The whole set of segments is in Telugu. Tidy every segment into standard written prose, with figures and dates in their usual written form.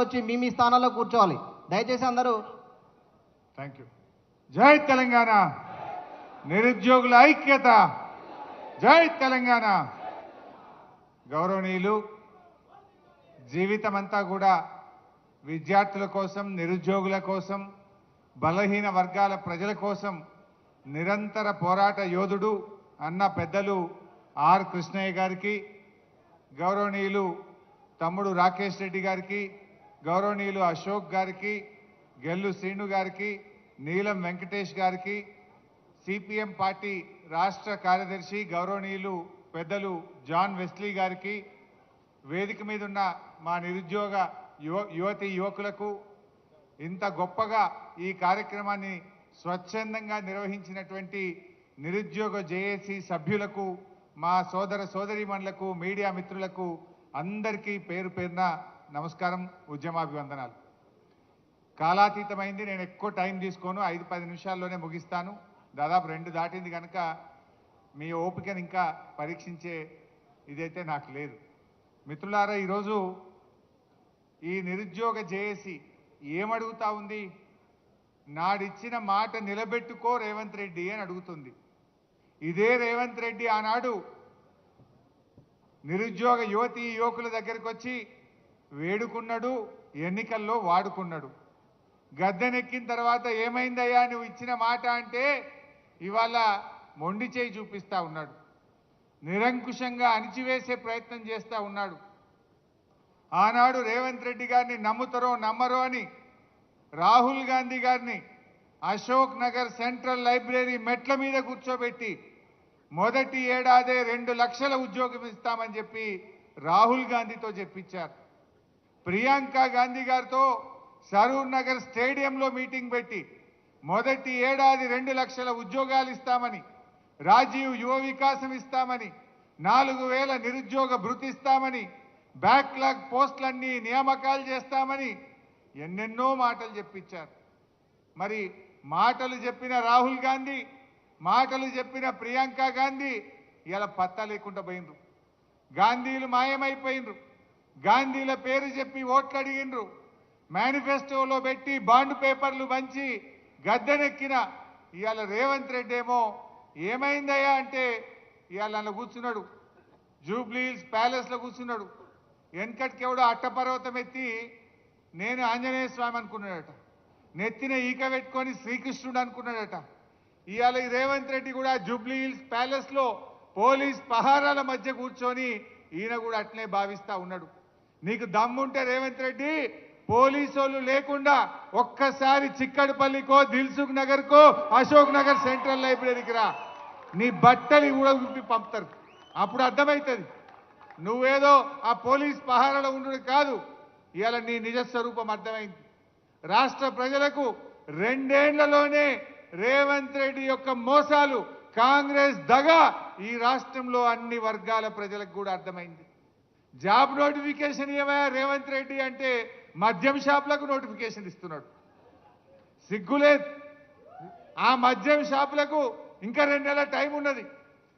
వచ్చి మీ స్థానాల్లో కూర్చోవాలి. దయచేసి అందరూ. Thank you. జై తెలంగాణ. నిరుద్యోగుల ఐక్యత. జై తెలంగాణ. గౌరవనీయులు, జీవితమంతా కూడా విద్యార్థుల కోసం, నిరుద్యోగుల కోసం, బలహీన వర్గాల ప్రజల కోసం నిరంతర పోరాట యోధుడు అన్న పెద్దలు ఆర్ కృష్ణయ్య గారికి, గౌరవనీయులు తమ్ముడు రాకేష్ రెడ్డి గారికి, గౌరవనీయులు అశోక్ గారికి, గెల్లు శ్రీను గారికి, నీలం వెంకటేష్ గారికి, సిపిఎం పార్టీ రాష్ట్ర కార్యదర్శి గౌరవనీయులు పెద్దలు జాన్ వెస్లీ గారికి, వేదిక మీద ఉన్న మా నిరుద్యోగ యువతి యువకులకు, ఇంత గొప్పగా ఈ కార్యక్రమాన్ని స్వచ్ఛందంగా నిర్వహించినటువంటి నిరుద్యోగ జేఏసీ సభ్యులకు, మా సోదర సోదరీమణులకు, మీడియా మిత్రులకు అందరికీ పేరు పేరున నమస్కారం, ఉద్యమాభివందనాలు. కాలాతీతమైంది, నేను ఎక్కువ టైం తీసుకోను, 5-10 నిమిషాల్లోనే ముగిస్తాను. దాదాపు 2 దాటింది కనుక మీ ఓపికను ఇంకా పరీక్షించే ఇదైతే నాకు లేదు. మిత్రులారా, ఈరోజు ఈ నిరుద్యోగ జేఏసీ ఏమడుగుతా ఉంది? నాడిచ్చిన మాట నిలబెట్టుకో రేవంత్ రెడ్డి అని అడుగుతుంది. ఇదే రేవంత్ రెడ్డి ఆనాడు నిరుద్యోగ యువతి యువకుల దగ్గరికి వచ్చి వేడుకున్నాడు, ఎన్నికల్లో వాడుకున్నాడు. గద్దెనెక్కిన తర్వాత ఏమైందయ్యా నువ్వు ఇచ్చిన మాట అంటే ఇవాళ మొండి చేయి చూపిస్తా ఉన్నాడు. నిరంకుశంగా అణిచివేసే ప్రయత్నం చేస్తూ ఉన్నాడు. ఆనాడు రేవంత్ రెడ్డి గారిని నమ్ముతారో నమ్మరో అని రాహుల్ గాంధీ గారిని అశోక్ నగర్ సెంట్రల్ లైబ్రరీ మెట్ల మీద కూర్చోబెట్టి మొదటి ఏడాదే 2 లక్షల ఉద్యోగం ఇస్తామని చెప్పి రాహుల్ గాంధీతో చెప్పించారు. ప్రియాంక గాంధీ గారితో సరూర్ నగర్ స్టేడియంలో మీటింగ్ పెట్టి మొదటి ఏడాది 2 లక్షల ఉద్యోగాలు ఇస్తామని, రాజీవ్ యువ వికాసం ఇస్తామని, 4000 నిరుద్యోగ భృతి ఇస్తామని, బ్యాక్లాగ్ పోస్టులన్నీ నియామకాలు చేస్తామని ఎన్నెన్నో మాటలు చెప్పించారు. మరి మాటలు చెప్పిన రాహుల్ గాంధీ, మాటలు చెప్పిన ప్రియాంక గాంధీ ఇలా పత్తా లేకుండా పోయినరు. గాంధీలు మాయమైపోయినరు. గాంధీల పేరు చెప్పి ఓట్లు అడిగినరు. మేనిఫెస్టోలో పెట్టి బాండ్ పేపర్లు పంచి గద్దెనెక్కిన ఇవాళ రేవంత్ రెడ్డి ఏమో ఏమైందయ్యా అంటే ఇవాళ నన్ను కూర్చున్నాడు, జూబ్లీ హిల్స్ ప్యాలెస్లో కూర్చున్నాడు. వెనకటికి ఎవడో అట్టపర్వతం ఎత్తి నేను ఆంజనేయ స్వామి అనుకున్నాడట, నెత్తిన ఈక పెట్టుకొని శ్రీకృష్ణుడు అనుకున్నాడట. ఇవాళ ఈ రేవంత్ రెడ్డి కూడా జూబ్లీ హిల్స్ ప్యాలెస్లో పోలీస్ పహారాల మధ్య కూర్చొని ఈయన కూడా అట్లే భావిస్తా ఉన్నాడు. నీకు దమ్ముంటే రేవంత్ రెడ్డి పోలీసోళ్ళు లేకుండా ఒక్కసారి చిక్కడపల్లికో, దిల్సుఖ్ నగర్కో, అశోక్ నగర్ సెంట్రల్ లైబ్రరీకి రా, నీ బట్టలు కూడా విప్పి పంపుతారు. అప్పుడు అర్థమవుతుంది నువ్వేదో ఆ పోలీస్ పహారాలో ఉండడు కాదు, ఇవాళ నీ నిజ స్వరూపం అర్థమైంది. రాష్ట్ర ప్రజలకు 2 ఏళ్లలోనే రేవంత్ రెడ్డి యొక్క మోసాలు, కాంగ్రెస్ దగ ఈ రాష్ట్రంలో అన్ని వర్గాల ప్రజలకు కూడా అర్థమైంది. జాబ్ నోటిఫికేషన్ ఏమయ్యా రేవంత్ రెడ్డి అంటే మద్యం షాపులకు నోటిఫికేషన్ ఇస్తున్నాడు. సిగ్గులేదు. ఆ మద్యం షాపులకు ఇంకా 2 నెలల టైం ఉన్నది,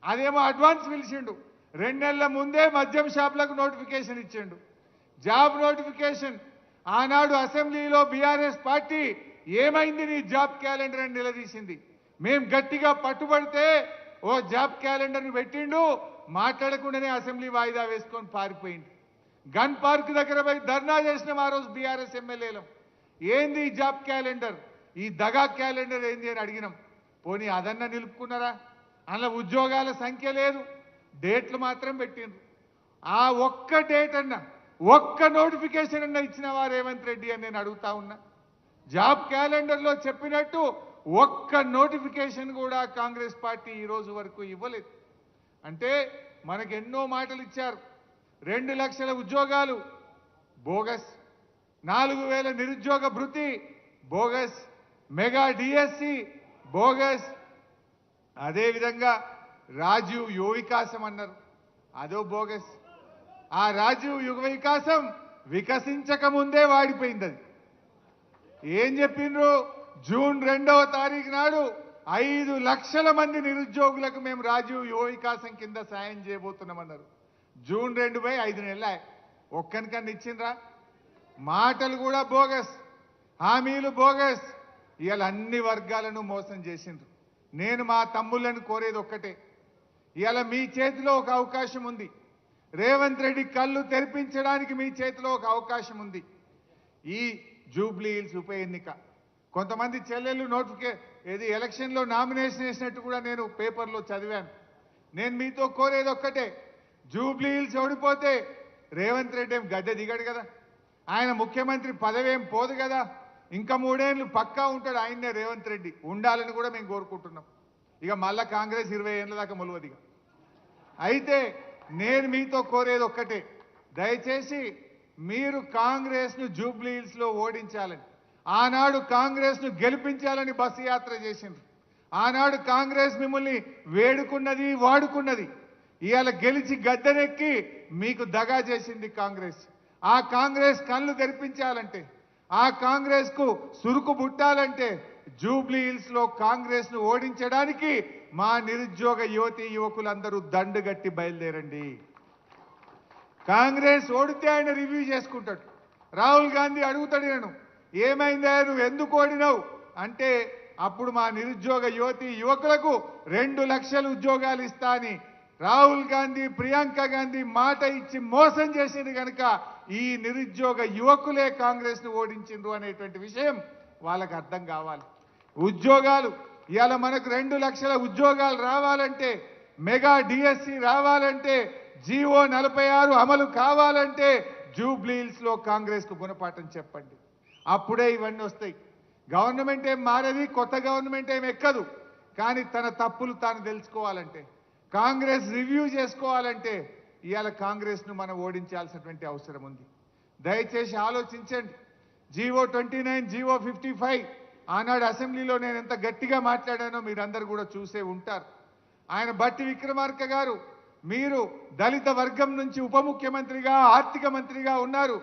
అదేమో అడ్వాన్స్ పిలిచిండు. 2 నెలల ముందే మద్యం షాపులకు నోటిఫికేషన్ ఇచ్చిండు. జాబ్ నోటిఫికేషన్ ఆనాడు అసెంబ్లీలో బీఆర్ఎస్ పార్టీ ఏమైంది నీ జాబ్ క్యాలెండర్ అని నిలదీసింది. మేం గట్టిగా పట్టుబడితే ఓ జాబ్ క్యాలెండర్ని పెట్టిండు, మాట్లాడకుండానే అసెంబ్లీ వాయిదా వేసుకొని పారిపోయింది. గన్ పార్క్ దగ్గర పోయి ధర్నా చేసినాం ఆ రోజు బీఆర్ఎస్ ఎమ్మెల్యేలం. ఏంది ఈ జాబ్ క్యాలెండర్, ఈ దగా క్యాలెండర్ ఏంది అని అడిగినాం. పోనీ అదన్నా నిలుపుకున్నారా? అందులో ఉద్యోగాల సంఖ్య లేదు, డేట్లు మాత్రం పెట్టిండ్రు. ఆ ఒక్క డేట్ అన్నా, ఒక్క నోటిఫికేషన్ అన్నా ఇచ్చినవా రేవంత్ రెడ్డి అని నేను అడుగుతా ఉన్నా. జాబ్ క్యాలెండర్లో చెప్పినట్టు ఒక్క నోటిఫికేషన్ కూడా కాంగ్రెస్ పార్టీ ఈ రోజు వరకు ఇవ్వలేదు. అంటే మనకు ఎన్నో మాటలు ఇచ్చారు. 2 లక్షల ఉద్యోగాలు బోగస్, 4000 నిరుద్యోగ భృతి బోగస్, మెగా డిఎస్సి బోగస్, అదేవిధంగా రాజీవ్ యువ వికాసం అన్నారు, అదో బోగస్. ఆ రాజీవ్ యువ వికాసం వికసించక ముందే వాడిపోయింది. అది ఏం చెప్పిండ్రు? జూన్ 2వ తారీఖు నాడు 5 లక్షల మంది నిరుద్యోగులకు మేము రాజీవ్ యువ వికాసం కింద సాయం చేయబోతున్నామన్నారు. జూన్ 2 పోయి 5 నెలలు ఒక్కనికన్నా ఇచ్చిండ్రా? మాటలు కూడా బోగస్, హామీలు బోగస్. ఇవాళ అన్ని వర్గాలను మోసం చేసిండ్రు. నేను మా తమ్ముళ్ళని కోరేది ఒక్కటే, ఇవాళ మీ చేతిలో ఒక అవకాశం ఉంది. రేవంత్ రెడ్డి కళ్ళు తెరిపించడానికి మీ చేతిలో ఒక అవకాశం ఉంది. ఈ జూబ్లీ హిల్స్ ఉప ఎన్నిక కొంతమంది చెల్లెళ్ళు ఎలక్షన్లో నామినేషన్ వేసినట్టు కూడా నేను పేపర్లో చదివాను. నేను మీతో కోరేది ఒక్కటే, జూబ్లీ హిల్స్ ఓడిపోతే రేవంత్ రెడ్డి ఏం గద్దె దిగాడు కదా, ఆయన ముఖ్యమంత్రి పదవేం పోదు కదా, ఇంకా 3 ఏళ్ళు పక్కా ఉంటాడు ఆయన్నే రేవంత్ రెడ్డి, ఉండాలని కూడా మేము కోరుకుంటున్నాం. ఇక మళ్ళా కాంగ్రెస్ 20 ఏళ్ళ దాకా మొలవదిగా. అయితే నేను మీతో కోరేది ఒక్కటే, దయచేసి మీరు కాంగ్రెస్ను జూబ్లీ హిల్స్లో ఓడించాలని, ఆనాడు కాంగ్రెస్ను గెలిపించాలని బస్సు యాత్ర చేసిండ్రు. ఆనాడు కాంగ్రెస్ మిమ్మల్ని వేడుకున్నది, వాడుకున్నది. ఇవాళ గెలిచి గద్దెనెక్కి మీకు దగా చేసింది కాంగ్రెస్. ఆ కాంగ్రెస్ కళ్ళు తెరిపించాలంటే, ఆ కాంగ్రెస్ కు సురుకు బుట్టాలంటే జూబ్లీ హిల్స్ లో కాంగ్రెస్ ను ఓడించడానికి మా నిరుద్యోగ యువతి యువకులందరూ దండుగట్టి బయలుదేరండి. కాంగ్రెస్ ఓడితే ఆయన రివ్యూ చేసుకుంటాడు. రాహుల్ గాంధీ అడుగుతాడు, నేను ఏమైందా నువ్వు ఎందుకు ఓడినావు అంటే, అప్పుడు మా నిరుద్యోగ యువతి యువకులకు 2 లక్షల ఉద్యోగాలు ఇస్తా అని రాహుల్ గాంధీ, ప్రియాంక గాంధీ మాట ఇచ్చి మోసం చేసింది కనుక ఈ నిరుద్యోగ యువకులే కాంగ్రెస్ ను ఓడించిండ్రు అనేటువంటి విషయం వాళ్ళకి అర్థం కావాలి. ఉద్యోగాలు ఇవాళ మనకు 2 లక్షల ఉద్యోగాలు రావాలంటే, మెగా డిఎస్సి రావాలంటే, జీవో 46 అమలు కావాలంటే జూబ్లీ హిల్స్ లో కాంగ్రెస్ కు గుణపాఠం చెప్పండి. అప్పుడే ఇవన్నీ వస్తాయి. గవర్నమెంట్ ఏం మారది, కొత్త గవర్నమెంట్ ఏం ఎక్కదు. కానీ తన తప్పులు తాను తెలుసుకోవాలంటే, కాంగ్రెస్ రివ్యూ చేసుకోవాలంటే ఇవాళ కాంగ్రెస్ ను మనం ఓడించాల్సినటువంటి అవసరం ఉంది. దయచేసి ఆలోచించండి. జీవో 29, జీవో 55 ఆనాడు అసెంబ్లీలో నేను ఎంత గట్టిగా మాట్లాడానో మీరందరూ కూడా చూసే ఉంటారు. ఆయన బట్టి విక్రమార్క గారు, మీరు దళిత వర్గం నుంచి ఉప ముఖ్యమంత్రిగా, ఆర్థిక మంత్రిగా ఉన్నారు,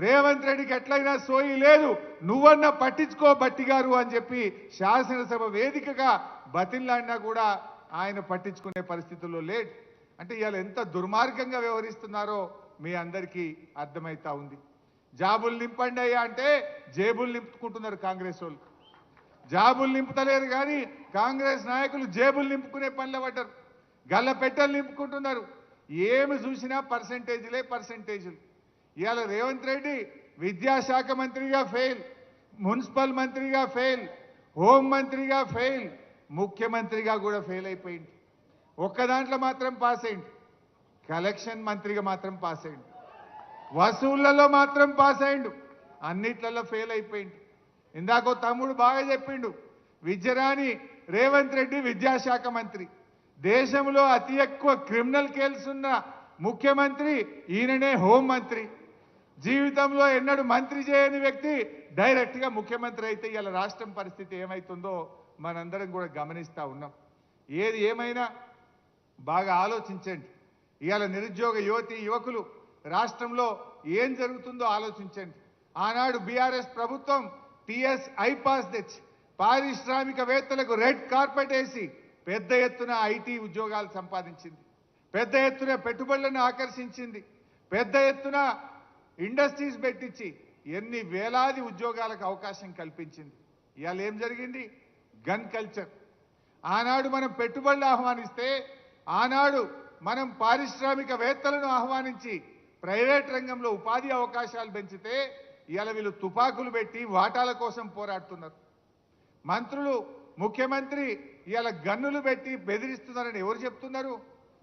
రేవంత్ రెడ్డికి ఎట్లయినా సోయి లేదు, నువ్వన్నా పట్టించుకో బట్టి గారు అని చెప్పి శాసనసభ వేదికగా బతిన్లాడినా కూడా ఆయన పట్టించుకునే పరిస్థితుల్లో లేడు. అంటే ఇవాళ ఎంత దుర్మార్గంగా వ్యవహరిస్తున్నారో మీ అందరికీ అర్థమైతా ఉంది. జాబులు నింపండి అయ్యా అంటే జేబులు నింపుకుంటున్నారు కాంగ్రెస్ వాళ్ళు. జాబులు నింపుతలేరు కానీ కాంగ్రెస్ నాయకులు జేబులు నింపుకునే పనిలో పడ్డారు. గల్ల పెట్టెలు నింపుకుంటున్నారు. ఏమి చూసినా పర్సెంటేజీలు. ఇవాళ రేవంత్ రెడ్డి విద్యాశాఖ మంత్రిగా ఫెయిల్, మున్సిపల్ మంత్రిగా ఫెయిల్, హోం మంత్రిగా ఫెయిల్, ముఖ్యమంత్రిగా కూడా ఫెయిల్ అయిపోయింది. ఒక్క దాంట్లో మాత్రం పాస్ అయింది, కలెక్షన్ మంత్రిగా మాత్రం పాస్ అయింది, వసూళ్లలో మాత్రం పాస్ అయిండు, అన్నిట్లలో ఫెయిల్ అయిపోయింది. ఇందాకో తమ్ముడు బాగా చెప్పిండు, విద్యరాని రేవంత్ రెడ్డి విద్యాశాఖ మంత్రి, దేశంలో అతి ఎక్కువ క్రిమినల్ కేసులు ఉన్న ముఖ్యమంత్రి ఈయననే హోం మంత్రి, జీవితంలో ఎన్నడూ మంత్రి చేయని వ్యక్తి డైరెక్ట్ గా ముఖ్యమంత్రి అయితే ఇవాళ రాష్ట్రం పరిస్థితి ఏమైతుందో మనందరం కూడా గమనిస్తా ఉన్నాం. ఏది ఏమైనా బాగా ఆలోచించండి. ఇవాళ నిరుద్యోగ యువతి యువకులు రాష్ట్రంలో ఏం జరుగుతుందో ఆలోచించండి. ఆనాడు బీఆర్ఎస్ ప్రభుత్వం టీఎస్ ఐపాస్ తెచ్చి పారిశ్రామికవేత్తలకు రెడ్ కార్పెట్ వేసి పెద్ద ఎత్తున ఐటీ ఉద్యోగాలు సంపాదించింది, పెద్ద ఎత్తున పెట్టుబడులను ఆకర్షించింది, పెద్ద ఎత్తున ఇండస్ట్రీస్ పెట్టించి ఎన్ని వేలాది ఉద్యోగాలకు అవకాశం కల్పించింది. ఇవాళ ఏం జరిగింది? Gun culture. ఆనాడు మనం పెట్టుబడులు ఆహ్వానిస్తే, ఆనాడు మనం పారిశ్రామికవేత్తలను ఆహ్వానించి ప్రైవేట్ రంగంలో ఉపాధి అవకాశాలు పెంచితే ఇవాళ వీళ్ళు తుపాకులు పెట్టి వాటాల కోసం పోరాడుతున్నారు. మంత్రులు, ముఖ్యమంత్రి ఇవాళ గన్నులు పెట్టి బెదిరిస్తున్నారని ఎవరు చెప్తున్నారు?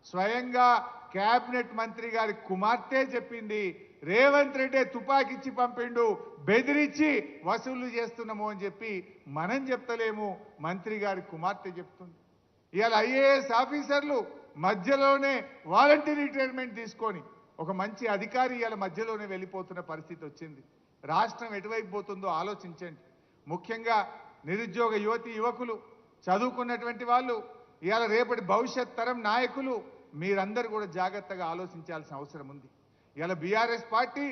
స్వయంగా కేబినెట్ మంత్రి గారి కుమార్తె చెప్పింది, రేవంత్ రెడ్డి తుపాకిచ్చి పంపిండు, బెదిరించి వసూళ్లు చేస్తున్నాము అని చెప్పి మనం చెప్తలేము, మంత్రి గారి కుమార్తె చెప్తుంది. ఇవాళ ఐఏఎస్ ఆఫీసర్లు మధ్యలోనే వాలంటీర్ రిటైర్మెంట్ తీసుకొని ఒక మంచి అధికారి ఇవాళ మధ్యలోనే వెళ్ళిపోతున్న పరిస్థితి వచ్చింది. రాష్ట్రం ఎటువైపు పోతుందో ఆలోచించండి. ముఖ్యంగా నిరుద్యోగ యువతి యువకులు, చదువుకున్నటువంటి వాళ్ళు, ఇవాళ రేపటి భవిష్యత్ తరం నాయకులు మీరందరూ కూడా జాగ్రత్తగా ఆలోచించాల్సిన అవసరం ఉంది. ఇవాళ బీఆర్ఎస్ పార్టీ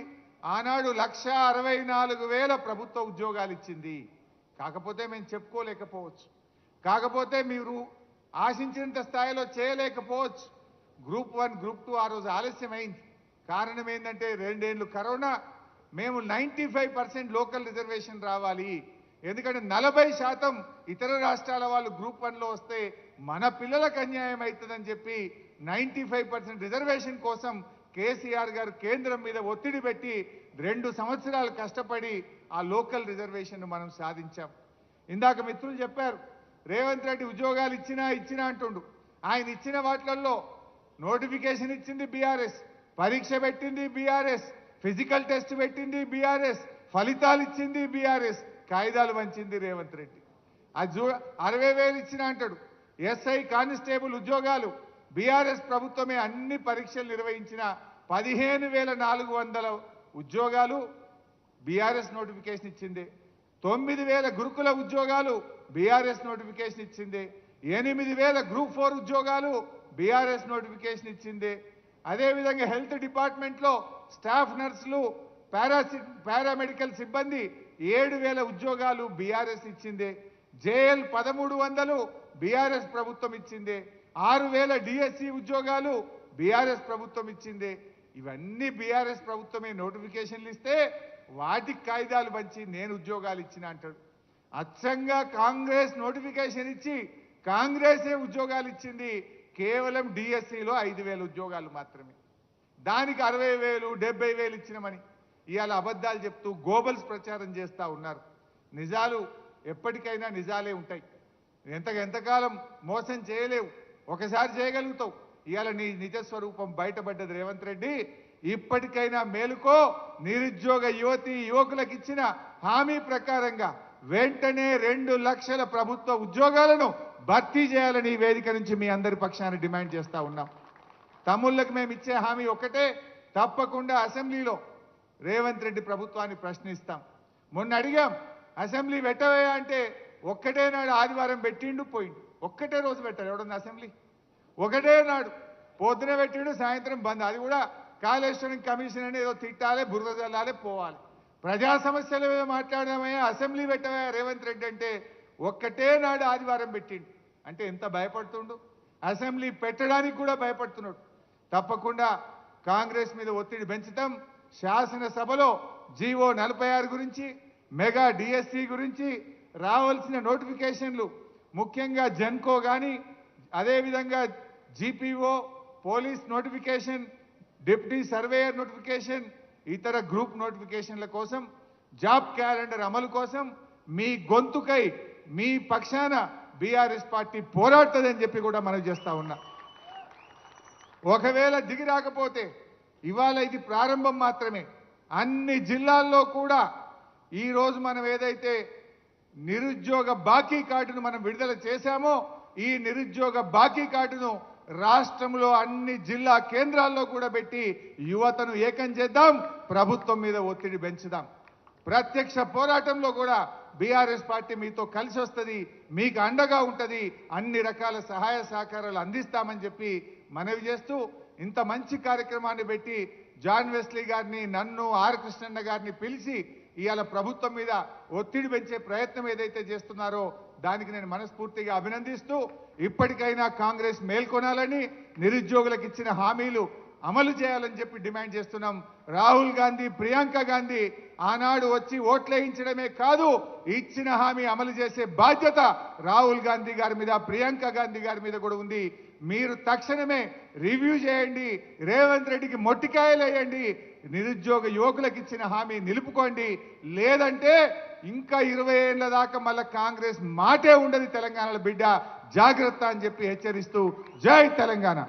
ఆనాడు 1,64,000 ప్రభుత్వ ఉద్యోగాలు ఇచ్చింది. కాకపోతే మేము చెప్పుకోలేకపోవచ్చు, కాకపోతే మీరు ఆశించినంత స్థాయిలో చేయలేకపోవచ్చు. గ్రూప్ 1, గ్రూప్ 2 ఆ రోజు ఆలస్యమైంది. కారణం ఏంటంటే 2 ఏళ్ళు కరోనా, మేము 95% లోకల్ రిజర్వేషన్ రావాలి, ఎందుకంటే 40% ఇతర రాష్ట్రాల వాళ్ళు గ్రూప్ 1లో వస్తే మన పిల్లలకు అన్యాయం అవుతుందని చెప్పి 95% రిజర్వేషన్ కోసం కేసీఆర్ గారు కేంద్రం మీద ఒత్తిడి పెట్టి 2 సంవత్సరాలు కష్టపడి ఆ లోకల్ రిజర్వేషన్ మనం సాధించాం. ఇందాక మిత్రులు చెప్పారు రేవంత్ రెడ్డి ఉద్యోగాలు ఇచ్చినా అంటుండు. ఆయన ఇచ్చిన వాటిల్లో నోటిఫికేషన్ ఇచ్చింది బీఆర్ఎస్, పరీక్ష పెట్టింది బీఆర్ఎస్, ఫిజికల్ టెస్ట్ పెట్టింది బీఆర్ఎస్, ఫలితాలు ఇచ్చింది బీఆర్ఎస్, కాయిదాలు వంచింది రేవంత్ రెడ్డి. అది 60,000 ఇచ్చిన అంటాడు. ఎస్ఐ కానిస్టేబుల్ ఉద్యోగాలు బీఆర్ఎస్ ప్రభుత్వమే అన్ని పరీక్షలు నిర్వహించిన 15,400 ఉద్యోగాలు బీఆర్ఎస్ నోటిఫికేషన్ ఇచ్చింది. 9,000 గురుకుల ఉద్యోగాలు బీఆర్ఎస్ నోటిఫికేషన్ ఇచ్చింది. 8,000 గ్రూప్ 4 ఉద్యోగాలు బీఆర్ఎస్ నోటిఫికేషన్ ఇచ్చింది. అదేవిధంగా హెల్త్ డిపార్ట్మెంట్లో స్టాఫ్ నర్సులు, పారామెడికల్ సిబ్బంది 7,000 ఉద్యోగాలు బీఆర్ఎస్ ఇచ్చింది. జేఎల్ 1,300 బీఆర్ఎస్ ప్రభుత్వం ఇచ్చింది. 6,000 డిఎస్సి ఉద్యోగాలు బీఆర్ఎస్ ప్రభుత్వం ఇచ్చింది. ఇవన్నీ బీఆర్ఎస్ ప్రభుత్వమే నోటిఫికేషన్లు ఇస్తే వాటికి కాయిదాలు పంచి నేను ఉద్యోగాలు ఇచ్చిన అంటాడు. అచ్చంగా కాంగ్రెస్ నోటిఫికేషన్ ఇచ్చి కాంగ్రెసే ఉద్యోగాలు ఇచ్చింది. కేవలం డిఎస్సిలో 5,000 ఉద్యోగాలు మాత్రమే. దానికి 60,000 70,000 ఇచ్చినామని ఇవాళ అబద్ధాలు చెప్తూ గోబల్స్ ప్రచారం చేస్తూ ఉన్నారు. నిజాలు ఎప్పటికైనా నిజాలే ఉంటాయి. ఎంతకాలం మోసం చేయలేవు, ఒకసారి చేయగలుగుతావు. ఇవాళ నీ నిజస్వరూపం బయటపడ్డది రేవంత్ రెడ్డి. ఇప్పటికైనా మేలుకో. నిరుద్యోగ యువకులకు ఇచ్చిన హామీ ప్రకారంగా వెంటనే 2 లక్షల ప్రభుత్వ ఉద్యోగాలను భర్తీ చేయాలని ఈ వేదిక నుంచి మీ అందరి పక్షాన డిమాండ్ చేస్తా ఉన్నాం. తమ్ముళ్ళకి మేము ఇచ్చే హామీ ఒకటే, తప్పకుండా అసెంబ్లీలో రేవంత్ రెడ్డి ప్రభుత్వాన్ని ప్రశ్నిస్తాం. మొన్న అడిగాం అసెంబ్లీ పెట్టవయా అంటే ఒక్కటే నాడు ఆదివారం పెట్టిండు పోయిండు. ఒక్కటే రోజు పెట్టారు ఎవడన్నా అసెంబ్లీ? ఒకటే నాడు పొద్దున పెట్టిండు, సాయంత్రం బంద్. అది కూడా కాళేశ్వరం కమిషన్ అని ఏదో తిట్టాలి, బురద జల్లాలి, పోవాలి. ప్రజా సమస్యల మీద మాట్లాడదామయ్యా, అసెంబ్లీ పెట్టవయ్యా రేవంత్ రెడ్డి అంటే ఒక్కటే నాడు ఆదివారం పెట్టిండు. అంటే ఎంత భయపడుతుండు, అసెంబ్లీ పెట్టడానికి కూడా భయపడుతున్నాడు. తప్పకుండా కాంగ్రెస్ మీద ఒత్తిడి పెంచుతాం. శాసనసభలో జీవో 46 గురించి, మెగా డిఎస్సి గురించి రావాల్సిన నోటిఫికేషన్లు, ముఖ్యంగా జెన్కో కానీ, అదేవిధంగా GPO, police notification, deputy surveyor notification, ఇతర గ్రూప్ నోటిఫికేషన్ల కోసం, జాబ్ క్యాలెండర్ అమలు కోసం మీ గొంతుకై మీ పక్షాన బీఆర్ఎస్ పార్టీ పోరాడుతుందని చెప్పి కూడా మనం చేస్తా ఉన్నా. ఒకవేళ దిగి రాకపోతే ఇవాళ ఇది ప్రారంభం మాత్రమే. అన్ని జిల్లాల్లో కూడా ఈరోజు మనం ఏదైతే నిరుద్యోగ బాకీ కార్డును మనం విడుదల చేశామో ఈ నిరుద్యోగ బాకీ కార్డును రాష్ట్రంలో అన్ని జిల్లా కేంద్రాల్లో కూడా పెట్టి యువతను ఏకం చేద్దాం, ప్రభుత్వం మీద ఒత్తిడి పెంచుదాం. ప్రత్యక్ష పోరాటంలో కూడా బీఆర్ఎస్ పార్టీ మీతో కలిసి వస్తుంది, మీకు అండగా ఉంటుంది, అన్ని రకాల సహాయ సహకారాలు అందిస్తామని చెప్పి మనవి చేస్తూ ఇంత మంచి కార్యక్రమాన్ని పెట్టి జాన్ వెస్లీ గారిని, నన్ను, ఆర్ కృష్ణన్న గారిని పిలిచి ఇవాళ ప్రభుత్వం మీద ఒత్తిడి పెంచే ప్రయత్నం ఏదైతే చేస్తున్నారో దానికి నేను మనస్ఫూర్తిగా అభినందిస్తూ ఇప్పటికైనా కాంగ్రెస్ మేల్కొనాలని, నిరుద్యోగులకు ఇచ్చిన హామీలు అమలు చేయాలని చెప్పి డిమాండ్ చేస్తున్నాం. రాహుల్ గాంధీ, ప్రియాంక గాంధీ ఆనాడు వచ్చి ఓట్లేయించడమే కాదు, ఇచ్చిన హామీ అమలు చేసే బాధ్యత రాహుల్ గాంధీ గారి మీద, ప్రియాంక గాంధీ గారి మీద కూడా ఉంది. మీరు తక్షణమే రివ్యూ చేయండి, రేవంత్ రెడ్డికి మొట్టికాయలు వేయండి, నిరుద్యోగ యువకులకు ఇచ్చిన హామీ నిలుపుకోండి. లేదంటే ఇంకా 20 ఏళ్ల దాకా మళ్ళా కాంగ్రెస్ మాటే ఉండదు తెలంగాణలో బిడ్డ, జాగ్రత్త అని చెప్పి హెచ్చరిస్తూ జై తెలంగాణ.